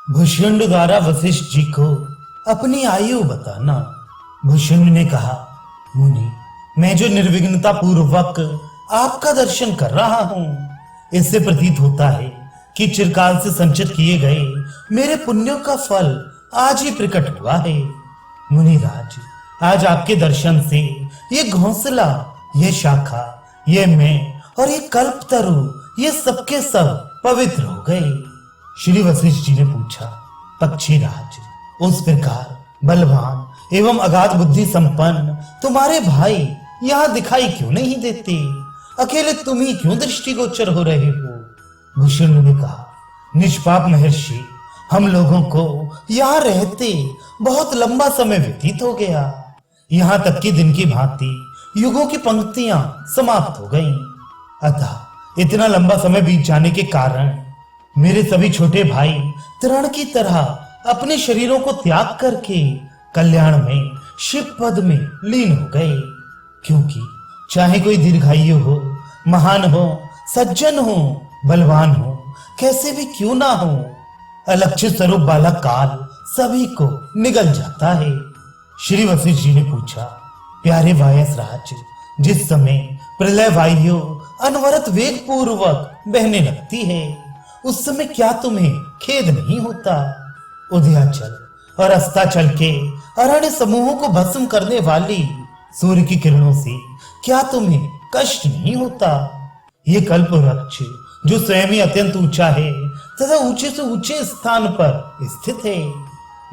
भुष्युंड द्वारा वशिष्ठ जी को अपनी आयु बताना। भुष्युंड ने कहा, मुनि, मैं जो निर्विघ्नता पूर्वक आपका दर्शन कर रहा हूं, इससे प्रतीत होता है कि चिरकाल से संचित किए गए मेरे पुण्यों का फल आज ही प्रकट हुआ है। मुनिराज, आज आपके दर्शन से ये घोंसला, ये शाखा, ये मैं और ये कल्पतरु, ये सबके सब पवित्र हो गए। श्री वशिष्ठ जी ने पूछा, पक्षीराज, उस प्रकार बलवान एवं अगाध बुद्धि संपन्न तुम्हारे भाई यहाँ दिखाई क्यों नहीं देते? अकेले तुम ही क्यों दृष्टिगोचर हो रहे हो? भुष्युंड ने कहा, निष्पाप महर्षि, हम लोगों को यहाँ रहते बहुत लंबा समय व्यतीत हो गया। यहाँ तक कि दिन की भांति युगों की पंक्तियां समाप्त हो गईं। अतः इतना लंबा समय बीत जाने के कारण मेरे सभी छोटे भाई तृण की तरह अपने शरीरों को त्याग करके कल्याण में शिव पद में लीन हो गए। क्योंकि चाहे कोई दीर्घायु हो, महान हो, सज्जन हो, बलवान हो, कैसे भी क्यों ना हो, अलक्षित स्वरूप वाला काल सभी को निगल जाता है। श्री वशिष्ठ जी ने पूछा, प्यारे वायस राज, जिस समय प्रलय वायु अनवरत वेग पूर्वक बहने लगती है, उस समय क्या तुम्हें खेद नहीं होता? उदयाचल और अस्ताचल के अरण्य समूहों को भस्म करने वाली सूर्य की किरणों से क्या तुम्हें कष्ट नहीं होता? ये कल्प वृक्ष जो स्वयं ही अत्यंत ऊंचा है तथा ऊंचे से ऊंचे स्थान पर स्थित है,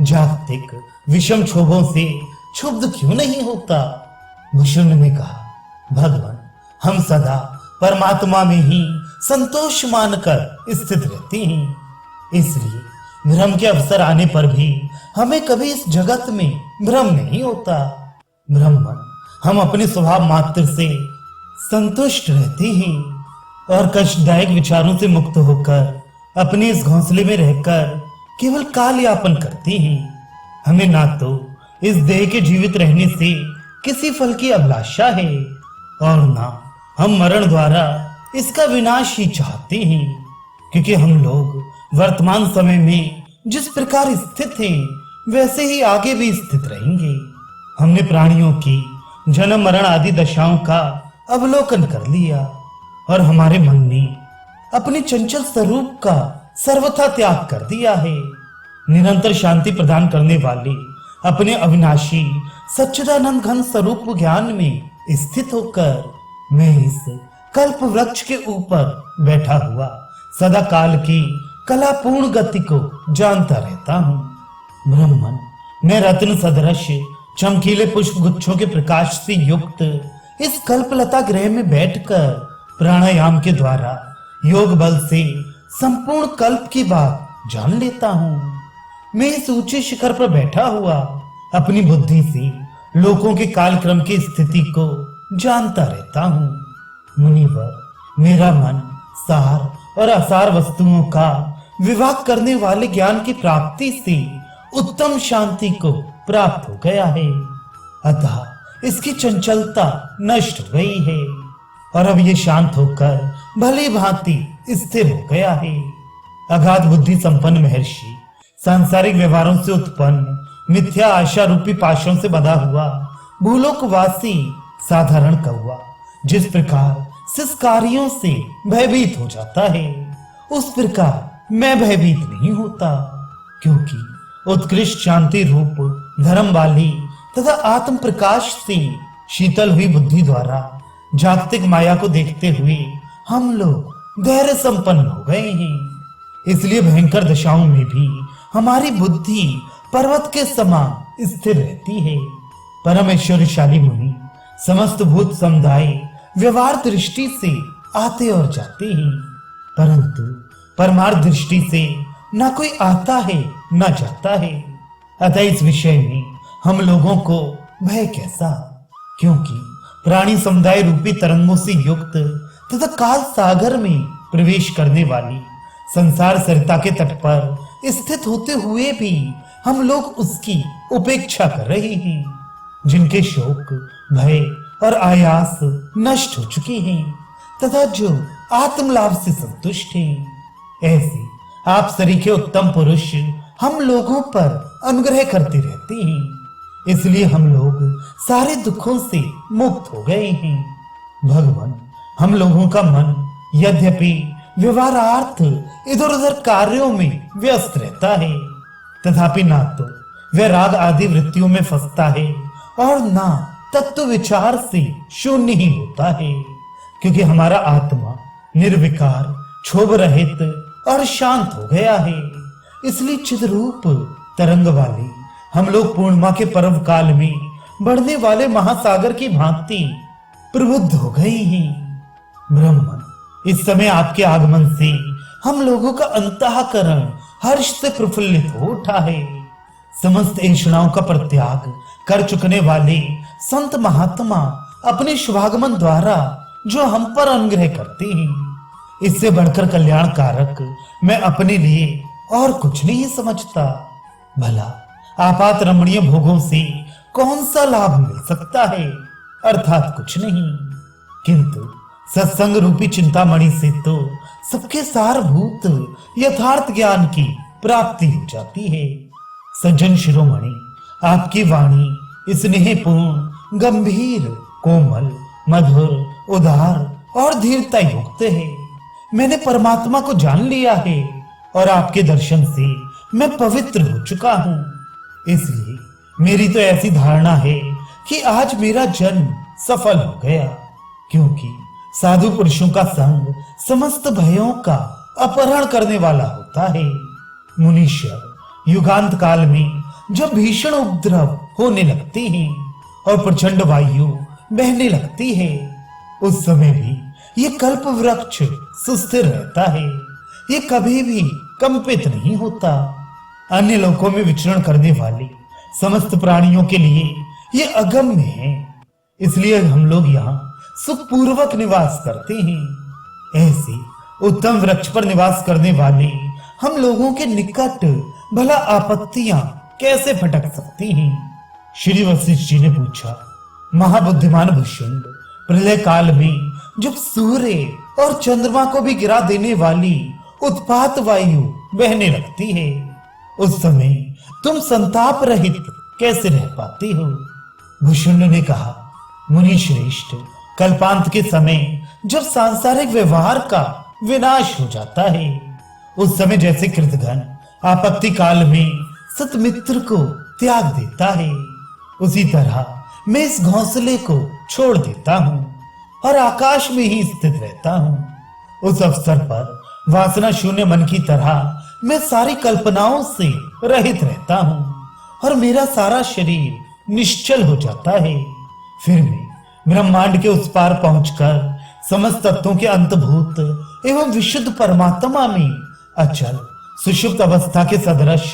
जागतिक विषम क्षोभों से क्षुब्ध क्यों नहीं होता? भुष्युंड ने कहा, भगवान, हम सदा परमात्मा में ही संतोष मानकर स्थित रहते हैं, इसलिए भ्रम के अवसर आने पर भी हमें कभी इस जगत में भ्रम नहीं होता। ब्रह्मन, हम अपने स्वभाव मात्र से संतुष्ट रहते हैं और कष्टदायक विचारों से मुक्त होकर अपने इस घोंसले में रहकर केवल काल यापन करते हैं। हमें ना तो इस देह के जीवित रहने से किसी फल की अभिलाषा है और ना हम मरण द्वारा इसका विनाश ही चाहते हैं, क्योंकि हम लोग वर्तमान समय में जिस प्रकार स्थित हैं वैसे ही आगे भी स्थित रहेंगे। हमने प्राणियों की जन्म मरण आदि दशाओं का अवलोकन कर लिया और हमारे मन ने अपने चंचल स्वरूप का सर्वथा त्याग कर दिया है। निरंतर शांति प्रदान करने वाले अपने अविनाशी सच्चिदानंद घन स्वरूप ज्ञान में स्थित होकर मैं इस कल्प वृक्ष के ऊपर बैठा हुआ सदा काल की कलापूर्ण गति को जानता रहता हूँ। ब्रह्मन, मैं रत्न सदृश चमकीले पुष्प गुच्छों के प्रकाश से युक्त इस कल्पलता गृह में बैठकर प्राणायाम के द्वारा योग बल से संपूर्ण कल्प की बात जान लेता हूँ। मैं इस ऊंचे शिखर पर बैठा हुआ अपनी बुद्धि से लोगों के कालक्रम की स्थिति को जानता रहता हूँ। मुनिवर, मेरा मन सार और असार वस्तुओं का विवाह करने वाले ज्ञान की प्राप्ति से उत्तम शांति को प्राप्त हो गया है, अतः इसकी चंचलता नष्ट हो गई है और अब ये शांत होकर भली भांति स्थिर हो गया है। अगाध बुद्धि संपन्न महर्षि सांसारिक व्यवहारों से उत्पन्न मिथ्या आशा रूपी पाशों से बंधा हुआ भूलोकवासी साधारण कौवा जिस प्रकार सिस्कारियों से भयभीत हो जाता है, उस प्रकार मैं भयभीत नहीं होता, क्योंकि उत्कृष्ट शांति रूप धर्म वाली तथा आत्म प्रकाश से शीतल हुई बुद्धि द्वारा जागतिक माया को देखते हुए हम लोग धैर्य संपन्न हो गए हैं। इसलिए भयंकर दशाओं में भी हमारी बुद्धि पर्वत के समान स्थिर रहती है। परम ऐश्वर्यशाली मुनि समस्त भूत समुदाय व्यवहार दृष्टि से आते और जाते हैं, परंतु परमार्थ दृष्टि से न कोई आता है न जाता है। अतः इस विषय में हम लोगों को भय कैसा, क्योंकि प्राणी समुदाय रूपी तरंगों से युक्त तथा काल सागर में प्रवेश करने वाली संसार सरिता के तट पर स्थित होते हुए भी हम लोग उसकी उपेक्षा कर रहे हैं, जिनके शोक, भय और आयास नष्ट हो चुके हैं तथा जो आत्मलाभ से संतुष्ट हैं। ऐसे आप सरीखे उत्तम पुरुष हम लोगों पर अनुग्रह करती रहती हैं, इसलिए हम लोग सारे दुखों से मुक्त हो गए हैं। भगवान, हम लोगों का मन यद्यपि व्यवहारार्थ इधर उधर कार्यों में व्यस्त रहता है, तथापि ना तो वह राग आदि वृत्तियों में फंसता है और ना तत्व विचार से शून्य ही होता है, क्योंकि हमारा आत्मा निर्विकार, क्षोभ रहित और शांत हो गया है। इसलिए चिद्रूप तरंग वाली हम लोग पूर्णिमा के पर्व काल में बढ़ने वाले महासागर की भांति प्रबुद्ध हो गए हैं। ब्रह्मन, इस समय आपके आगमन से हम लोगों का अंतःकरण हर्ष से प्रफुल्लित हो उठा है। समस्त ऐषणाओं का परित्याग कर चुकने वाले संत महात्मा अपने शुभागमन द्वारा जो हम पर अनुग्रह करते हैं, इससे बढ़कर कल्याण कारक मैं अपने लिए और कुछ नहीं समझता। भला आपात रमणीय भोगों से कौन सा लाभ मिल सकता है? अर्थात कुछ नहीं, किंतु सत्संग रूपी चिंतामणि से तो सबके सारभूत यथार्थ ज्ञान की प्राप्ति हो जाती है। सज्जन शिरोमणि, आपकी वाणी स्नेहपूर्ण, गंभीर, कोमल, मधुर, उदार और धीरता युक्त है। मैंने परमात्मा को जान लिया है और आपके दर्शन से मैं पवित्र हो चुका हूँ। इसलिए मेरी तो ऐसी धारणा है कि आज मेरा जन्म सफल हो गया, क्योंकि साधु पुरुषों का संग समस्त भयों का अपहरण करने वाला होता है। मुनीश्वर, युगांत काल में जब भीषण उपद्रव होने लगते हैं और प्रचंड वायु बहने लगती है, उस समय भी ये कल्प वृक्ष सुस्थिर रहता है, ये कभी भी कंपित नहीं होता। अन्य लोकों में विचरण करने वाले समस्त प्राणियों के लिए ये अगम्य है, इसलिए हम लोग यहाँ सुखपूर्वक निवास करते हैं। ऐसे उत्तम वृक्ष पर निवास करने वाले हम लोगों के निकट भला आपत्तियां कैसे फटक सकती हैं? श्री वशिष्ठ जी ने पूछा, महाबुद्धिमान भुषुंड, प्रलय काल में जब सूर्य और चंद्रमा को भी गिरा देने वाली उत्पात वायु बहने लगती है, उस समय तुम संताप रहित कैसे रह पाती हो? भुषुंड ने कहा, मुनि श्रेष्ठ, कल्पांत के समय जब सांसारिक व्यवहार का विनाश हो जाता है, उस समय जैसे कृतघ्न आपत्ति काल में सतमित्र को त्याग देता है, उसी तरह मैं इस घोंसले को छोड़ देता हूँ और आकाश में ही स्थित रहता हूँ। उस अवसर पर वासना शून्य मन की तरह मैं सारी कल्पनाओं से रहित रहता हूँ और मेरा सारा शरीर निश्चल हो जाता है। फिर मैं ब्रह्मांड के उस पार पहुंचकर समस्त तत्वों के अंतभूत एवं विशुद्ध परमात्मा में अचल सुषुप्त अवस्था के सदृश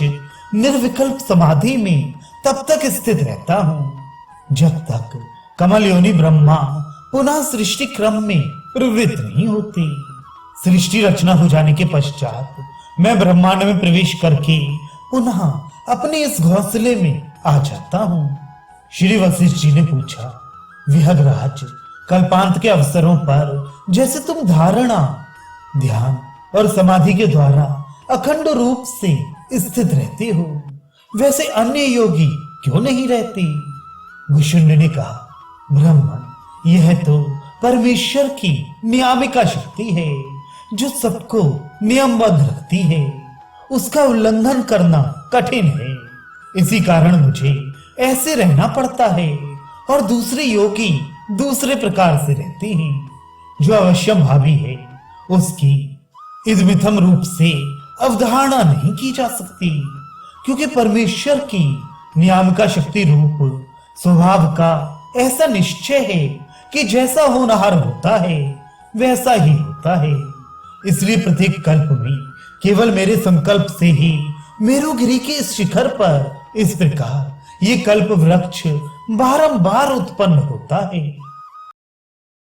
निर्विकल्प समाधि में तब तक स्थित रहता हूँ जब तक कमल योनि ब्रह्मा पुनः सृष्टि क्रम में प्रवृत्त नहीं होती। सृष्टि रचना हो जाने के पश्चात मैं ब्रह्मांड में प्रवेश करके पुनः अपने इस घोंसले में आ जाता हूँ। श्री वशिष्ठ जी ने पूछा, विहगराज, कल्पांत के अवसरों पर जैसे तुम धारणा, ध्यान और समाधि के द्वारा अखंड रूप से स्थित रहते हो, वैसे अन्य योगी क्यों नहीं रहते? भुषुंड ने कहा, ब्रह्मन, यह तो परमेश्वर की नियामिका शक्ति है जो सबको नियमबद्ध रखती है। उसका उल्लंघन करना कठिन है, इसी कारण मुझे ऐसे रहना पड़ता है और दूसरे योगी दूसरे प्रकार से रहते हैं। जो अवश्यम भावी है उसकी इदमिथम रूप से अवधारणा नहीं की जा सकती, क्योंकि परमेश्वर की नियामका शक्ति रूप स्वभाव का ऐसा निश्चय है कि जैसा होनहार होता है वैसा ही होता है। इसलिए प्रत्येक कल्प में केवल मेरे संकल्प से ही मेरुगिरी के इस शिखर पर इस प्रकार ये कल्प वृक्ष बारंबार उत्पन्न होता है।